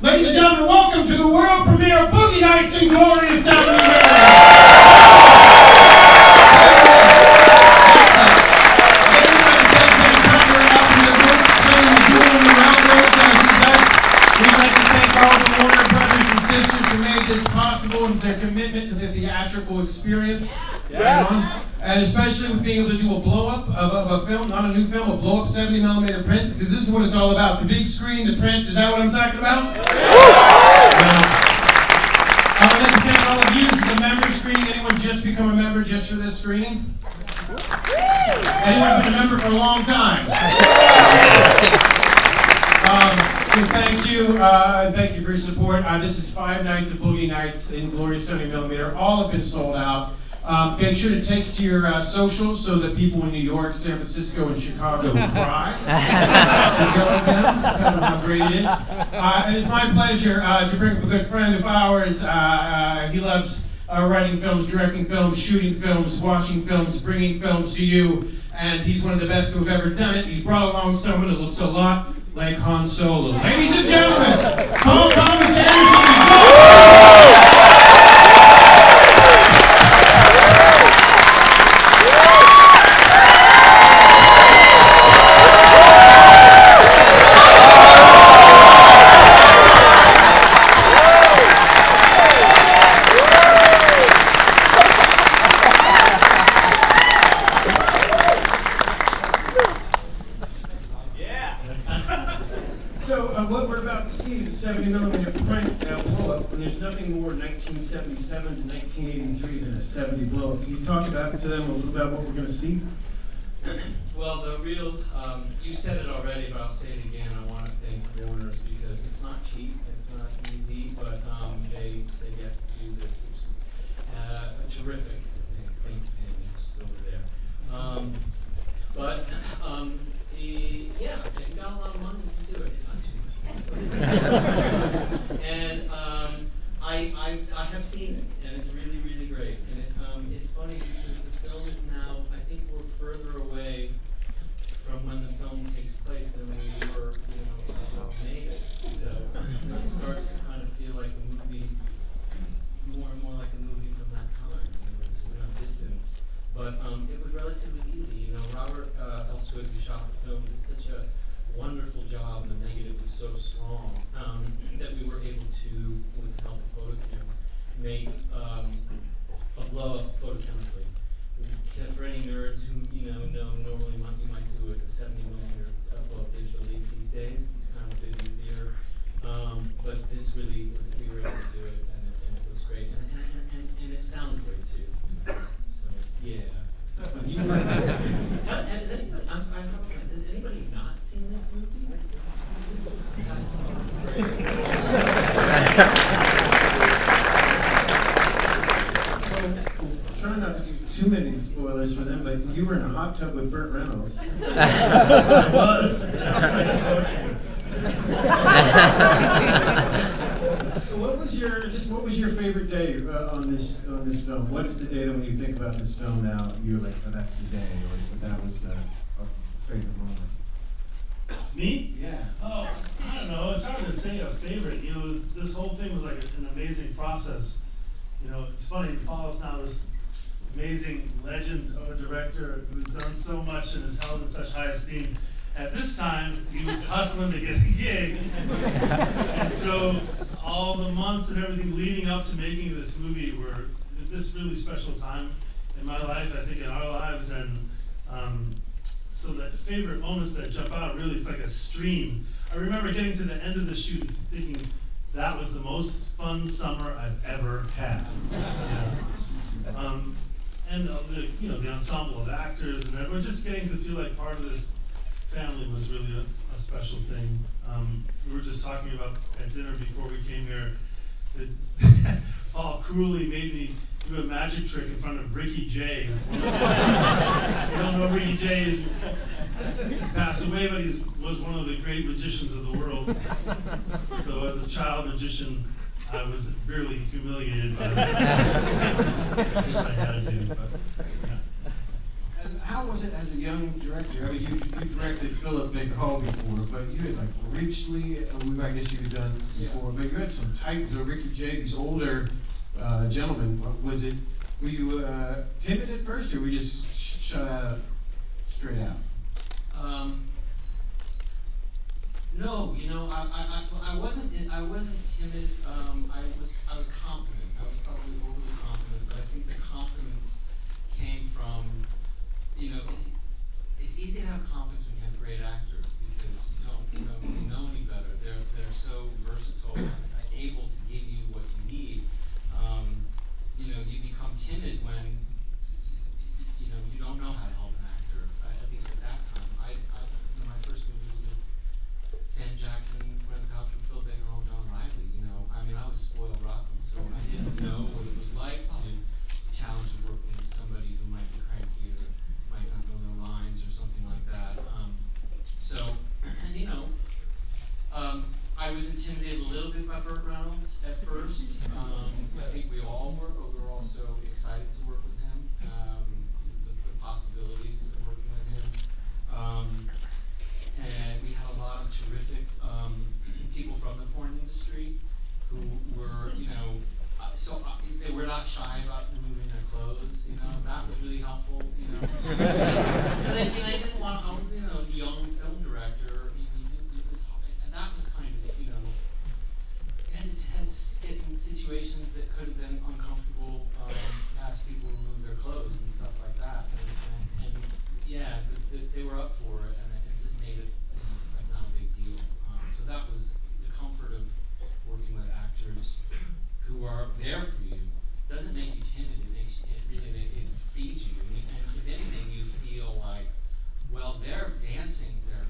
Ladies and gentlemen, welcome to the world premiere of Boogie Nights in glorious South New York. We'd like to thank all the Warner brothers and sisters who made this possible and their commitment to the theatrical experience. Yes. And especially with being able to do a blow-up of a film, not a new film, a blow-up 70mm print, because this is what it's all about. The big screen, the prints, is that what I'm talking about? I would like to thank all of you. This is a member screening. Anyone just become a member just for this screening? Anyone been a member for a long time? So thank you, and thank you for your support. This is 5 nights of Boogie Nights in glorious 70mm. All have been sold out. Make sure to take to your socials so that people in New York, San Francisco, and Chicago cry. So go with them, tell them how great it is. And it's my pleasure to bring up a good friend of ours. He loves writing films, directing films, shooting films, watching films, bringing films to you. And he's one of the best who have ever done it. He's brought along someone that looks a lot like Han Solo. Ladies and gentlemen, Paul Thomas Anderson. What we're about to see is a 70mm print blow-up, and there's nothing more 1977 to 1983 than a 70 blow-up. Can you talk about to them a little about what we're going to see? Well, the real, you said it already, but I'll say it again. I want to thank Warner's because it's not cheap, it's not easy, but they say yes to do this, which is a terrific thing. Thank you, Andy, just over there. Yeah, if you got a lot of money, you can do it. It's not too much. And I have seen it, and it's really, really great. And it's funny because the film is now, I think we're further away from when the film takes place than we were, made it. So it starts to kind of feel like a movie, more and more like a movie from that time, just enough distance. But it was relatively easy. Robert Elswig, who shot the film, did such a wonderful job, and the negative was so strong that we were able to, with the help of photocam, make a blow-up photochemically. For any nerds who know normally you might do a 70mm blow-up digitally these days. It's kind of a bit easier, but this really was, we were able to do it, and it looks great, and it sounds great too. So yeah. Has anybody not seen this movie? That's great. Try not to do too many spoilers for them, but you were in a hot tub with Burt Reynolds. I was. So what was your favorite day on this film? What is the day that when you think about this film now, you're like, oh, that's the day, or that was a favorite moment? Me? Yeah. Oh, I don't know. It's hard to say a favorite. This whole thing was like an amazing process. It's funny. Paul's now this amazing legend of a director who's done so much and is held in such high esteem. At this time, he was hustling to get a gig. And so all the months and everything leading up to making this movie were this really special time in my life, I think in our lives. And so the favorite moments that jump out, really, it's like a stream. I remember getting to the end of the shoot thinking, that was the most fun summer I've ever had. And the ensemble of actors and everyone just getting to feel like part of this family was really a special thing. We were just talking about at dinner before we came here that Paul cruelly made me do a magic trick in front of Ricky Jay. If you don't know Ricky Jay, he passed away, but he was one of the great magicians of the world. So as a child magician, I was really humiliated by it. I had to do, but yeah. how was it as a young director? I mean, you directed Philip Baker Hall before, but you had like Richley, I guess you had done before, but you had some titans, Ricky Jay, these older gentlemen. Were you timid at first, or were you just shut out straight out? No, I wasn't timid. I was confident. I was probably overly confident, but I think the confidence came from, it's easy to have confidence when you have great actors because you don't really know any better. They're so versatile and able to give you what you need. You become timid when you don't know how to help an actor. At least at that time, my first movie was with Sam Jackson, Gwyneth Paltrow, Phil Baker Hall, John Reilly. I was spoiled rotten, so I didn't know what it was like to challenge and work with somebody who might be cranky or might not know their lines or something like that. I was intimidated a little bit by Burt Reynolds at first. I think we all were, but we were also excited to work with him. The possibilities of working with him. And we had a lot of terrific people from the porn industry who were, they were not shy about removing their clothes. That was really helpful. But I didn't want to, a young film director. And that was kind of, you had to get in situations that could have been uncomfortable. Ask people to remove their clothes and stuff like that. And they were up for it, and it just made it like not a big deal. So that was the comfort of working with actors who are there for you. Doesn't make you timid. It feeds you. And if anything, you feel like, well, they're dancing. They're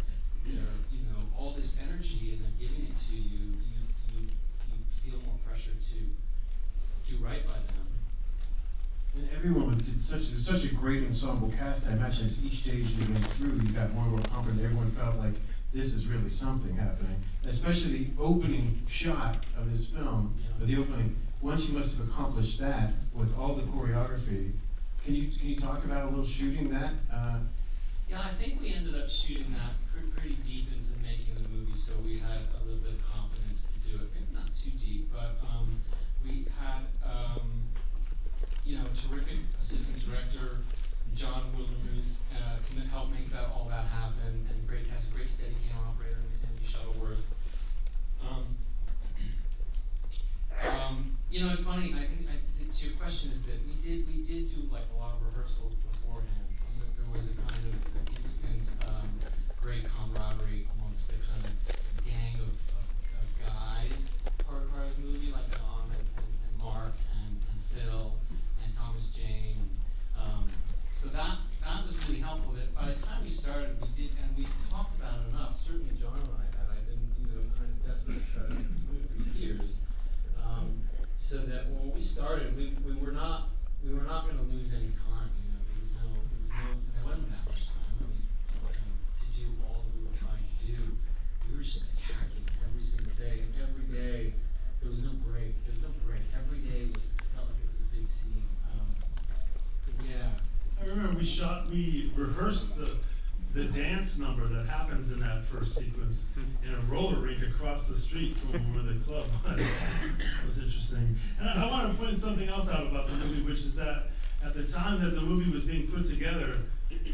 all this energy, and they're giving it to you. You feel more pressure to do right by them. And everyone did such a great ensemble cast. I imagine as each stage you went through, you got more and more confident. Everyone felt like this is really something happening. Especially the opening shot of this film, or the opening. Once you must have accomplished that with all the choreography, can you talk about a little shooting that? Yeah, I think we ended up shooting that pretty deep into making the movie, so we had a little bit of confidence to do it. Maybe not too deep, but we had terrific assistant director John Wildermuth to help make all that happen, and great steady camera operator Andy Shuttleworth. It's funny. I think to your question is that we did do like a lot of rehearsals beforehand. There was a kind of instant great camaraderie amongst the kind of gang of guys part of the movie, like Tom and Mark and Phil and Thomas Jane. So that was really helpful. That by the time we started, we talked about it enough. Certainly, John and I had. I've been kind of desperate to try to get this movie for years. So that when we started, we were not going to lose any time. There wasn't that much time. To do all that we were trying to do, we were just attacking every single day. And every day, there was no break. There was no break. Every day felt like it was a big scene. I remember we rehearsed the dance number that happens in that first sequence in a roller rink across the street from where the club was. That was interesting. And I want to point something else out about the movie, which is that at the time that the movie was being put together,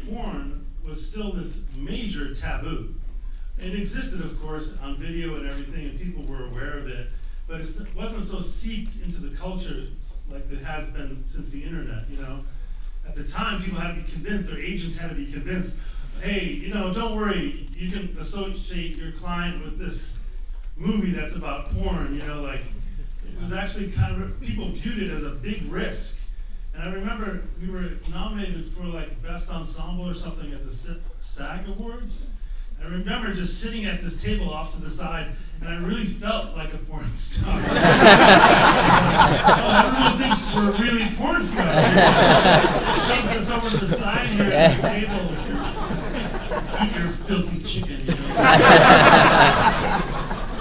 porn was still this major taboo. It existed, of course, on video and everything, and people were aware of it, but it wasn't so seeped into the culture like it has been since the internet, At the time, people had to be convinced, their agents had to be convinced, hey, don't worry, you can associate your client with this movie that's about porn, it was actually kind of, people viewed it as a big risk. And I remember we were nominated for Best Ensemble or something at the SAG Awards. I remember just sitting at this table off to the side, and I really felt like a porn star. Everyone thinks we're really porn stars. Shoved us over to the side here at this table. Eat your filthy chicken,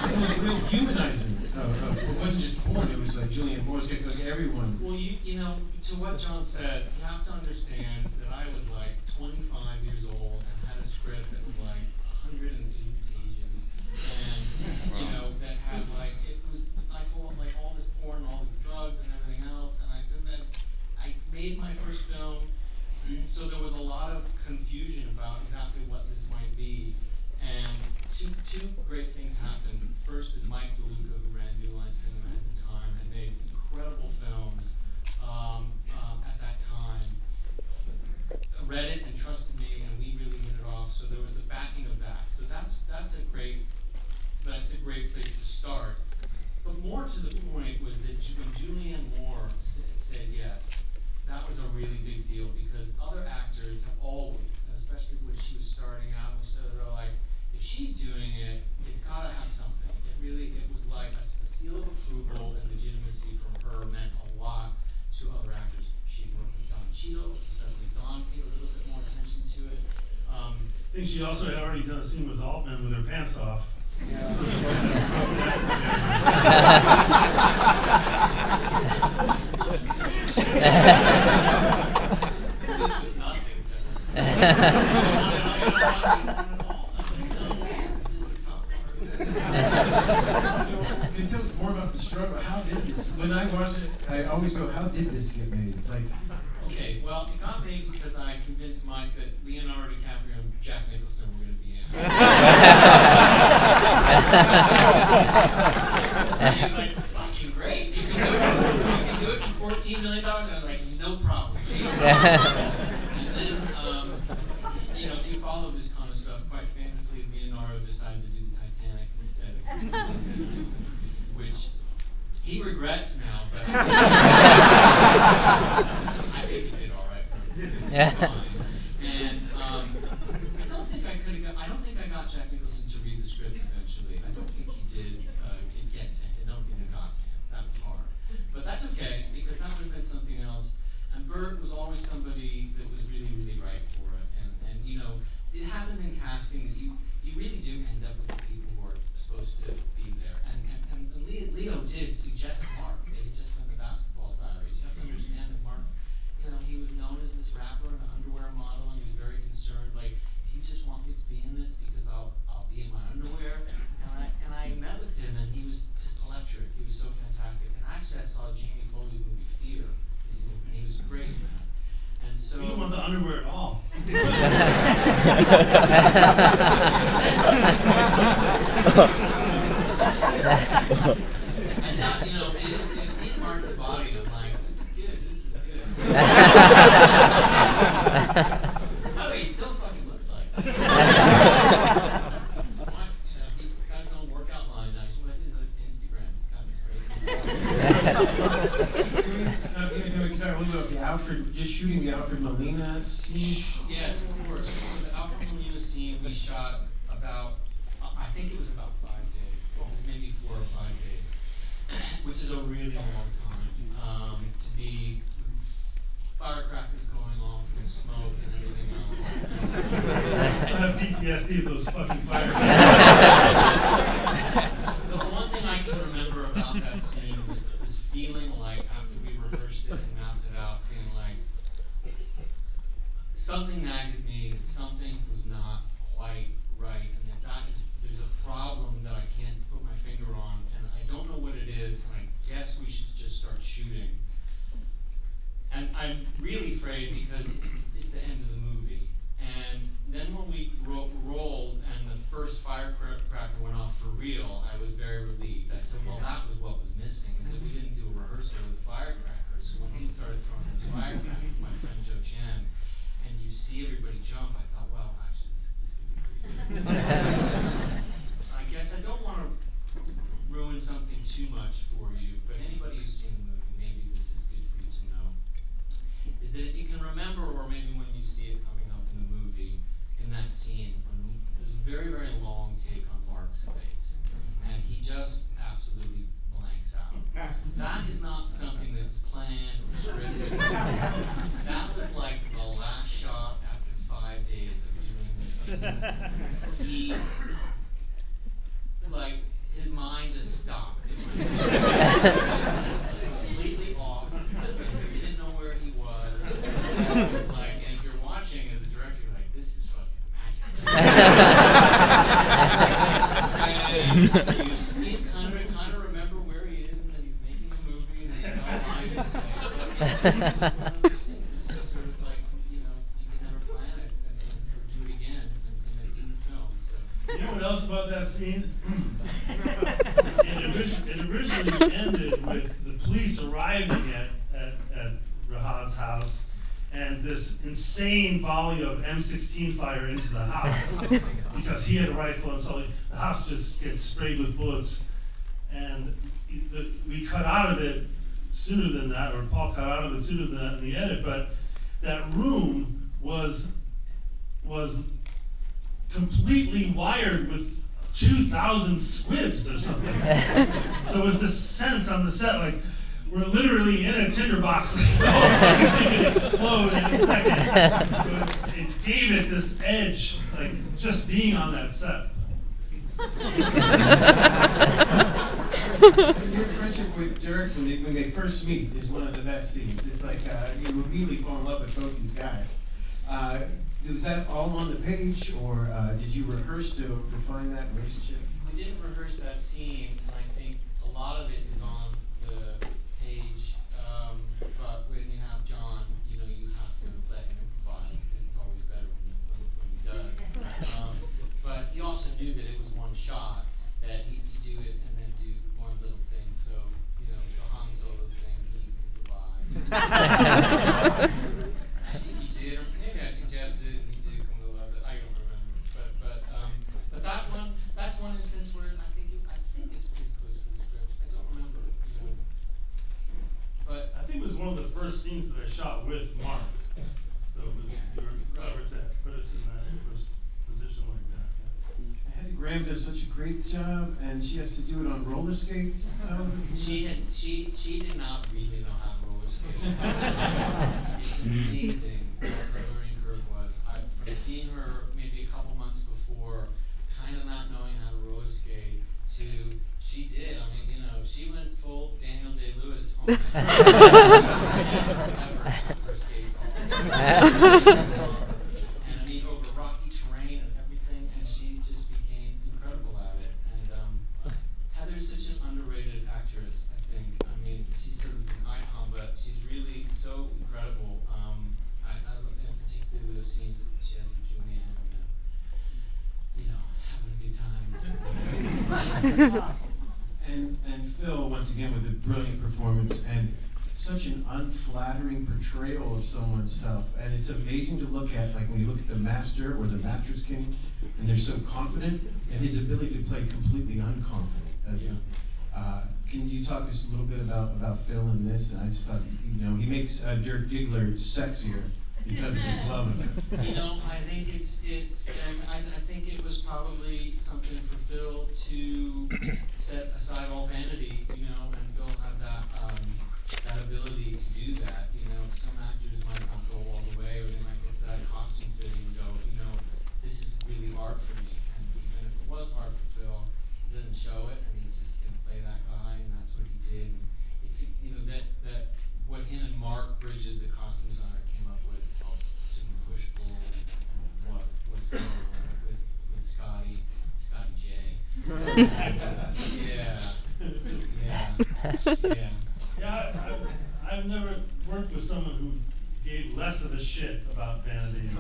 It was real humanizing. It wasn't just porn. It was like like Julianne Moore's character, like everyone. Well, you know, to what John said, you have to understand that I was like 25 years old and had a script that was like 180 pages, and you know, that had like, it was like all this porn, all these drugs and everything else, and I made my first film, so there was a lot of confusion about exactly what this might be, and two great things happened. First is Mike DeLuca, who ran New Line Cinema at the time, and made incredible films at that time. Read it and trusted me, and we really hit it off. So there was the backing of that. So that's a great place to start. But more to the point was that when Julianne Moore said yes, that was a really big deal, because other actors have always, and especially when she was starting out, they're like, if she's doing it, it's gotta have something. It was like a seal of approval and legitimacy from her meant a lot to other actors. She worked with Don Cheadle, so suddenly Don paid a little bit more attention to it. I think she also had already done a scene with Altman with her pants off. Yeah. This was nothing to her. It tells more about the struggle. How did this? When I watch it, I always go, "How did this get made?" It's like, okay, well, it got made because I convinced Mike that Leonardo DiCaprio and Jack Nicholson were going to be in it. He was like, "Fucking great! You can do it for $14 million." I was like, "No problem." And then, you know, if you follow this kind of stuff, quite famously, Leonardo decided to do the Titanic instead, which he regrets now, but I think he did all right. It's fine. And I don't think I got Jack Nicholson to read the script eventually. I don't think he did get to him. I don't think it got to him. That was hard. But that's okay, because that would have been something else. And Burt was always somebody that was really, really right for it. And you know, it happens in casting that you really do end up with the people who are supposed to be there. And Leo did suggest Mark. They had just done the Basketball Diaries. You have to understand that Mark, you know, he was known as this rapper and an underwear model, and he was very concerned, like, do you just want me to be in this because I'll be in my underwear? And I met with him, and he was just electric. He was so fantastic. And actually, I saw Jamie Foley's movie Fear, and he was great in that. And so You don't want the underwear at all. I saw, you know, you see Mark's body, I'm like, this is good. Oh, he still fucking looks like it. You know, he's got his own workout line now. What I did on Instagram, it's got me crazy. I was going to talk a little bit about the Alfred, just shooting the Alfred Molina scene. Yes, of course. So the Alfred Molina scene we shot about, I think it was about 5 days. It was maybe 4 or 5 days, which is a really long time to be firecrackers going off and smoke and everything else. I have PTSD of those fucking firecrackers. The one thing I can remember about that scene was feeling like, after we rehearsed it and mapped it out, feeling like something nagged at me, that something was not quite right, and there's a problem that I can't put my finger on, and I don't know what it is, and I guess we should just start shooting. And I'm really afraid because it's the end of the movie. And then when we rolled and the first firecracker went off for real, I was very relieved. I said, well, that was what was missing. I said, we didn't do a rehearsal with firecrackers. So when he started throwing his firecrackers, my friend Joe Chan, and you see everybody jump, I thought, well, actually, this could be pretty good. I guess I don't want to ruin something too much for you, but anybody who's seen the movie, maybe this is good for you to know, is that if you can remember, or maybe when you see it coming up in the movie, in that scene, when there's a very, very long take on Mark's face, and he just absolutely blanks out. That is not something that was planned or scripted. That was like the last shot after 5 days of doing this scene. He, like, his mind just stopped. It's one of those things. It's just sort of like, you know, you can never plan it and do it again, and it's in the film. So. You know what else about that scene? It originally ended with the police arriving at Rahad's house, and this insane volley of M16 fire into the house because he had a rifle, and so the house just gets sprayed with bullets. And we cut out of it sooner than that, or Paul cut out of it sooner than that in the edit. But that room was completely wired with 2,000 squibs or something. So it was this sense on the set, like, we're literally in a tinderbox. Everything could explode in a second. It gave it this edge, like just being on that set. Your friendship with Dirk when they first meet is one of the best scenes. It's like you immediately fall in love with both these guys. Was that all on the page, or did you rehearse to refine that relationship? We didn't rehearse that scene, and I think a lot of it is on the page. But when you have John, you know, you have to let him improvise, because it's always better when he does. But he also knew that it was one shot, that he'd do it and then do one little thing. So, you know, the Han Solo thing, he improvised. He did, or maybe I suggested it and he did come to love it. I don't remember. But that's one instance where I think it's pretty close to the script. I don't remember, you know. But I think it was one of the first scenes that I shot with Mark. So it was, you were clever to put us in that first position like that. Yeah. Hattie Graham does such a great job, and she has to do it on roller skates. she did not really know how to roller skate. It's amazing what the learning curve was. From seeing her maybe a couple months before, kind of not knowing how to roller skate, to she did. I mean, you know, she went full Daniel Day-Lewis on her skates on. And I mean, over rocky terrain and everything, and she just became incredible at it. And Heather's such an underrated actress, I think. I mean, she's sort of an icon, but she's really so incredible. I look in particular those scenes that she has with Julianne, and you know, having a good time. And Phil, once again, with a brilliant performance and such an unflattering portrayal of someone's self. And it's amazing to look at, like when you look at the Master or the Mattress King, and they're so confident, and his ability to play completely unconfident. Can you talk just a little bit about Phil in this? And I just thought, you know, he makes Dirk Diggler sexier because of his love of it. You know, I think I think it was probably something for Phil to set aside all vanity, you know, and Phil had that ability to do that. You know, some actors might not go all the way, or they might get that costume fitting and go, you know, this is really hard for me. And even if it was hard for Phil, he doesn't show it, and he's just gonna play that guy, and that's what he did. And it's, you know, that what him and Mark Bridges, the costume designer, came up with helps to push forward what's going on with Scotty J. Yeah, I've never worked with someone who gave less of a shit about vanity. You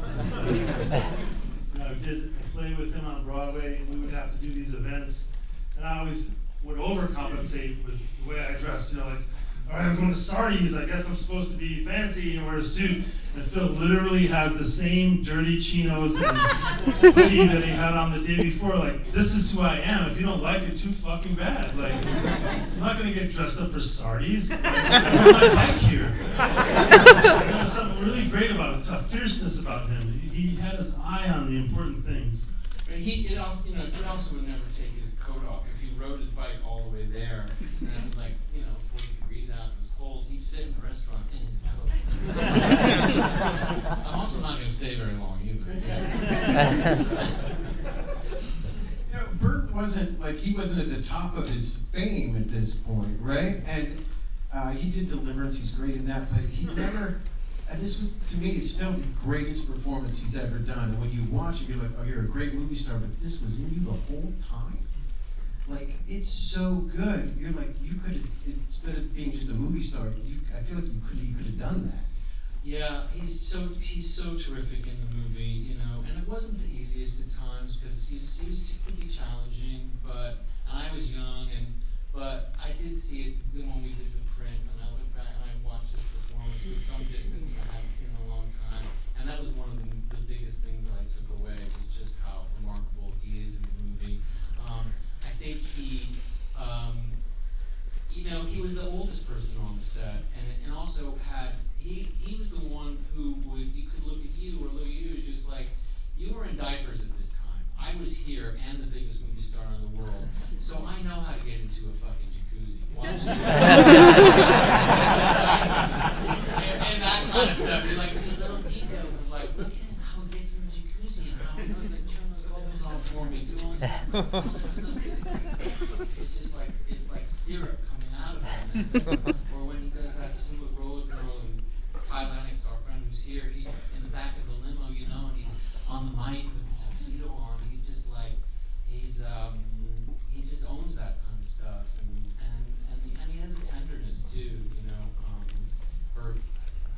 know, I did a play with him on Broadway, and we would have to do these events, and I always would overcompensate with the way I dressed. You know, like, all right, I'm going to Sardi's, I guess I'm supposed to be fancy and wear a suit. And Phil literally has the same dirty chinos and hoodie that he had on the day before. Like, this is who I am. If you don't like it, too fucking bad. Like, I'm not going to get dressed up for Sardi's. Like, I wear my bike here. There was something really great about it, a fierceness about him. He had his eye on the important things. But he also would never take his coat off. If he rode his bike all the way there, and it was like, you know, 40 degrees out and it was cold, he'd sit in the restaurant in his coat. I'm also not going to stay very long either. You know, Burt wasn't at the top of his fame at this point, right? And he did Deliverance, he's great in that, but he never, and this was, to me, still the greatest performance he's ever done. And when you watch it, you're like, oh, you're a great movie star, but this was in you the whole time? Like, it's so good. You're like, you could have, instead of being just a movie star, I feel like you could have done that. Yeah, he's so terrific in the movie, you know, and it wasn't the easiest at times because he could be challenging, but I was young, but I did see it when we did the print, and I went back and I watched his performance with some distance I hadn't seen in a long time, and that was one of the biggest things that I took away was just how remarkable he is in the movie. I think he, you know, he was the oldest person on the set, and also had. He was the one who you could look at you or look at you as just like, you were in diapers at this time. I was here and the biggest movie star in the world, so I know how to get into a fucking jacuzzi. Watch and that kind of stuff. You're like, these little details of like, look at how he gets in the jacuzzi and how he knows like, turn those bubbles on for me, do all that stuff. It's just like, it's like syrup coming out of him. Or when he does that scene with Roller Girl and Kai Lennox, our friend who's here, he's in the back of the limo, you know, and he's on the mic with the tuxedo on. He's just like, he just owns that kind of stuff, and he has a tenderness too, you know. Burt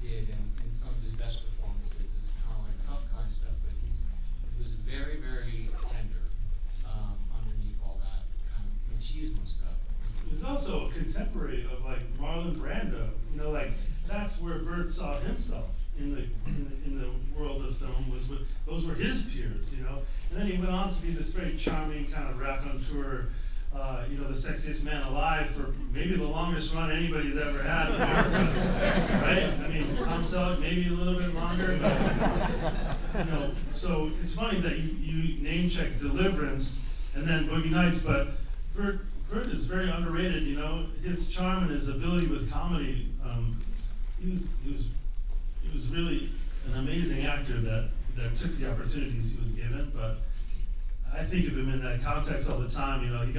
did in some of his best performances. It's kind of like tough kind of stuff, but he was very, very tender underneath all that kind of machismo stuff. He's also a contemporary of like Marlon Brando, you know, like that's where Burt saw himself in the world of film, those were his peers, you know. And then he went on to be this very charming kind of raconteur, you know, the sexiest man alive for maybe the longest run anybody's ever had, right? I mean, Tom Selleck maybe a little bit longer, but you know. So it's funny that you name check Deliverance and then Boogie Nights, but Burt is very underrated, you know. His charm and his ability with comedy. He was really an amazing actor that took the opportunities he was given. But I think of him in that context all the time. You know, he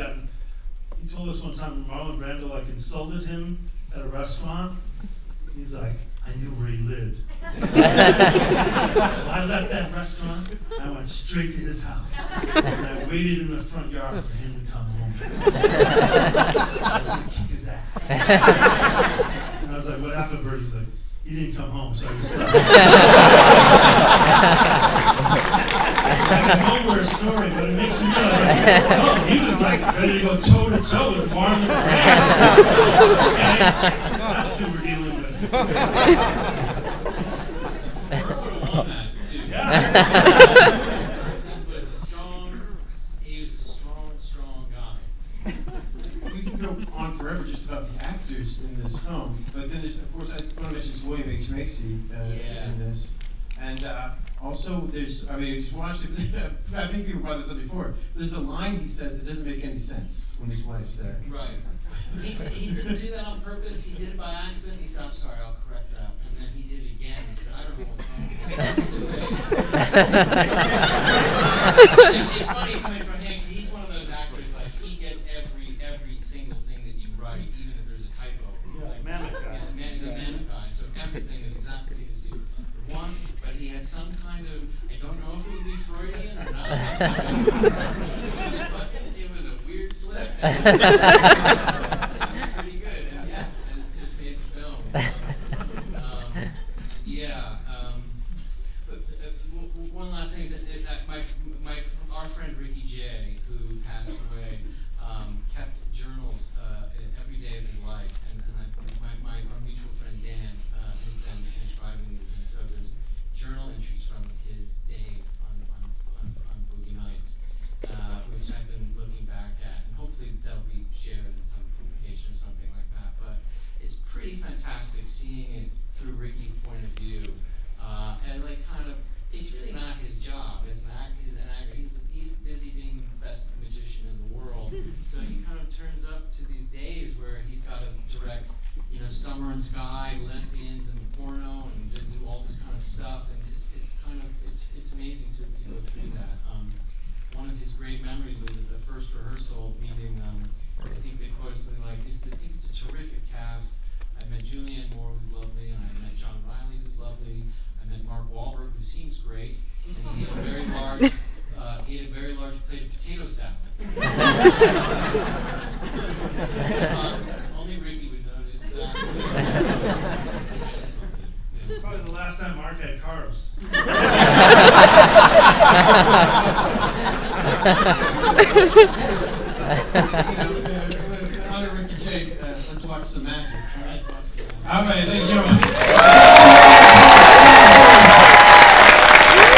told us one time Marlon Brando like insulted him at a restaurant. He's like, I knew where he lived. So I left that restaurant. I went straight to his house, and I waited in the front yard for him to come home. I was gonna kick his ass. And I was like, what happened, Burt? He's like, he didn't come home, so I just left. Like a nowhere story, but it makes me realize, oh, he was like ready to go toe to toe with Marlon Brando. Okay, that's who we're dealing with. He was a strong guy. We can go on forever just about the actors in this film, but then there's, of course, I want to mention William H. Macy in this. And also, there's, I mean, I just watched it, I think people brought this up before, there's a line he says that doesn't make any sense when his wife's there. Right. He didn't do that on purpose, he did it by accident. He said, I'm sorry, I'll correct that. And then he did it again. He said, I don't know what's wrong with this. It's funny coming from him, he's one of those actors, like, he gets every single thing that you write, even if there's a typo. Yeah, like Manikai. The Manikai, so everything is exactly as you want, but he had some kind of, I don't know if it would be Freudian or not, but it was a weird slip. Pretty good, and yeah, and it just made the film. But one last thing is that our friend Ricky J, who passed away, kept journals every day of his life, and our mutual friend Dan has been transcribing these, and so there's journal entries from his days on Boogie Nights, which I've been looking back at, and hopefully that'll be shared in some publication or something like that. But it's pretty fantastic seeing it through Ricky's point of view, and like kind of, it's really not his job as an actor. He's busy being the best magician in the world, so he kind of turns up to these days where he's got to direct, you know, Summer and Sky, lesbians, and porno, and do all this kind of stuff, and it's amazing to go through that. One of his great memories was at the first rehearsal meeting. I think they quoted something like, I think it's a terrific cast. I met Julianne Moore, who's lovely, and I met John Reilly, who's lovely. I met Mark Wahlberg, who seems great, and he had a very large plate of potato salad. Only Ricky would notice that. time Mark had carbs. Honor Ricky Jake, let's watch some magic. All right, ladies and gentlemen.